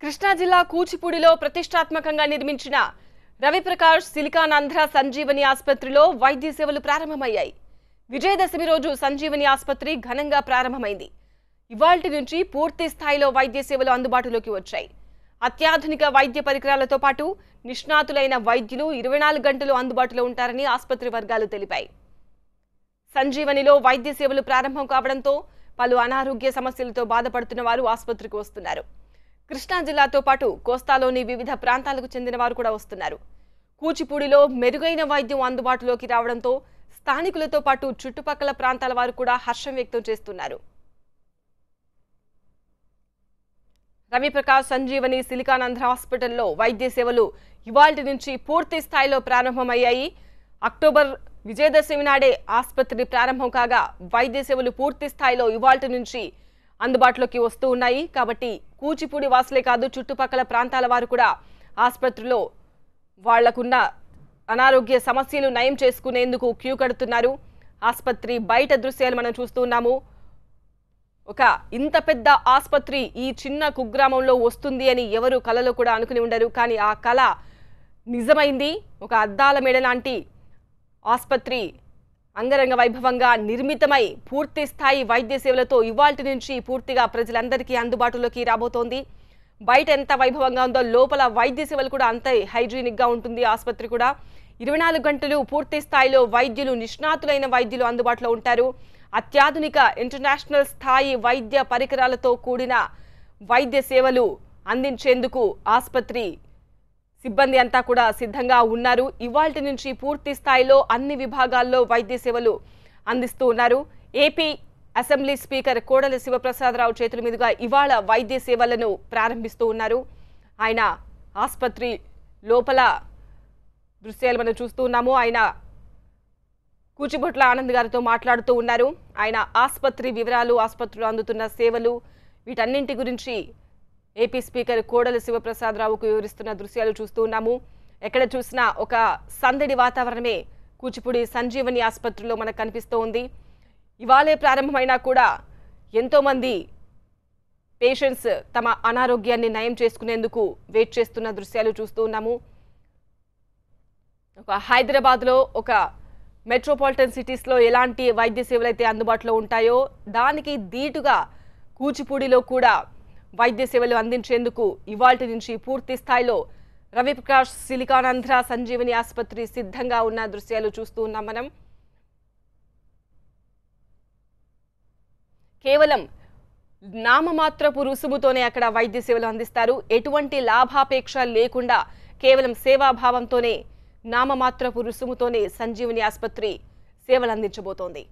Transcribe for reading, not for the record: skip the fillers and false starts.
కృష్ణా జిల్లా కూచిపూడిలో ప్రతిష్టాత్మకంగా నిర్మించిన రవిప్రకాష్ సిలికానాంధ్ర సంజీవని ఆసుపత్రిలో వైద్య సేవలు ప్రారంభమయ్యాయి. విజయదశమి రోజు సంజీవని ఆసుపత్రి ఘనంగా ప్రారంభమైంది. ఇవాల్టి నుంచి పూర్తి స్థాయిలో వైద్య సేవలు అందుబాటులోకి వచ్చాయి. అత్యాధునిక వైద్య పరికరాలతో పాటు నిష్ణాతులైన వైద్యులు 24 గంటలు అందుబాటులో ఉంటారని ఆసుపత్రి వర్గాలు తెలిపాయి. సంజీవనిలో వైద్య సేవలు ప్రారంభం కావడంతో పలు అనారోగ్య సమస్యలతో బాధపడుతున్న వారు ఆసుపత్రికి వస్తున్నారు. కృష్ణా జిల్లాతో పాటు కోస్తాలోని వివిధ ప్రాంతాలకు చెందిన వారు కూడా వస్తున్నారు. కూచిపూడిలో మెరుగైన వైద్యం అందుబాటులోకి రావడంతో స్థానికులతో పాటు చుట్టుపక్కల ప్రాంతాల వారు కూడా హర్షం వ్యక్తం చేస్తున్నారు. రవిప్రకాష్ సంజీవని సిలికానాంధ్ర హాస్పిటల్లో వైద్య సేవలు ఇవాల్టి నుంచి పూర్తి స్థాయిలో ప్రారంభమయ్యాయి. అక్టోబర్ విజయదశమి నాడే ఆసుపత్రి ప్రారంభం కాగా వైద్య సేవలు పూర్తి స్థాయిలో ఇవాల్టి నుంచి అందుబాటులోకి వస్తూ ఉన్నాయి. కాబట్టి కూచిపూడి వాసులే కాదు చుట్టుపక్కల ప్రాంతాల వారు కూడా ఆసుపత్రిలో వాళ్లకున్న అనారోగ్య సమస్యలు నయం చేసుకునేందుకు క్యూ కడుతున్నారు. ఆసుపత్రి బయట దృశ్యాలు మనం చూస్తూ ఉన్నాము. ఒక ఇంత పెద్ద ఆసుపత్రి ఈ చిన్న కుగ్రామంలో వస్తుంది అని ఎవరు కలలో కూడా అనుకుని ఉండరు. కానీ ఆ కళ నిజమైంది. ఒక అద్దాల మేడ లాంటి ఆసుపత్రి అంగరంగ వైభవంగా నిర్మితమై పూర్తి స్థాయి వైద్య సేవలతో ఇవాల్టి నుంచి పూర్తిగా ప్రజలందరికీ అందుబాటులోకి రాబోతోంది. బయట ఎంత వైభవంగా ఉందో లోపల వైద్య సేవలు కూడా అంతే హైజీనిక్ గా ఉంటుంది. ఆసుపత్రి కూడా 24 గంటలు పూర్తి స్థాయిలో వైద్యులు, నిష్ణాతులైన వైద్యులు అందుబాటులో ఉంటారు. అత్యాధునిక ఇంటర్నేషనల్ స్థాయి వైద్య పరికరాలతో కూడిన వైద్య సేవలు అందించేందుకు ఆసుపత్రి సిబ్బంది అంతా కూడా సిద్ధంగా ఉన్నారు. ఇవాల్టి నుంచి పూర్తి స్థాయిలో అన్ని విభాగాల్లో వైద్య సేవలు అందిస్తూ ఉన్నారు. AP assembly speaker Kodela Siva Prasada Rao చేతుల మీదుగా ఇవాళ వైద్య సేవలను ప్రారంభిస్తూ ఉన్నారు. ఆయన ఆసుపత్రి లోపల దృశ్యాలు మనం చూస్తూ ఉన్నాము. ఆయన కూచిభొట్ల ఆనంద్ గారితో మాట్లాడుతూ ఉన్నారు. ఆయన ఆసుపత్రి వివరాలు, ఆసుపత్రిలో అందుతున్న సేవలు, వీటన్నింటి గురించి ఏపీ స్పీకర్ కోడెల శివప్రసాదరావుకు వివరిస్తున్న దృశ్యాలు చూస్తూ ఉన్నాము. ఎక్కడ చూసినా ఒక సందడి వాతావరణమే కూచిపూడి సంజీవని ఆసుపత్రిలో మనకు కనిపిస్తూ ఉంది. ఇవాళే ప్రారంభమైనా కూడా ఎంతో మంది పేషెంట్స్ తమ అనారోగ్యాన్ని నయం చేసుకునేందుకు వెయిట్ చేస్తున్న దృశ్యాలు చూస్తూ ఉన్నాము. ఒక హైదరాబాద్లో, ఒక మెట్రోపాలిటన్ సిటీస్లో ఎలాంటి వైద్య సేవలు అయితే అందుబాటులో ఉంటాయో దానికి ధీటుగా కూచిపూడిలో కూడా వైద్య సేవలు అందించేందుకు ఇవాల్టి నుంచి పూర్తి స్థాయిలో రవిప్రకాష్ సిలికానాంధ్ర సంజీవని ఆసుపత్రి సిద్ధంగా ఉన్న దృశ్యాలు చూస్తూ ఉన్నాం మనం. కేవలం నామమాత్రపు రుసుముతోనే అక్కడ వైద్య సేవలు అందిస్తారు. ఎటువంటి లాభాపేక్ష లేకుండా కేవలం సేవాభావంతోనే, నామమాత్రపు రుసుముతోనే సంజీవని ఆసుపత్రి సేవలు అందించబోతోంది.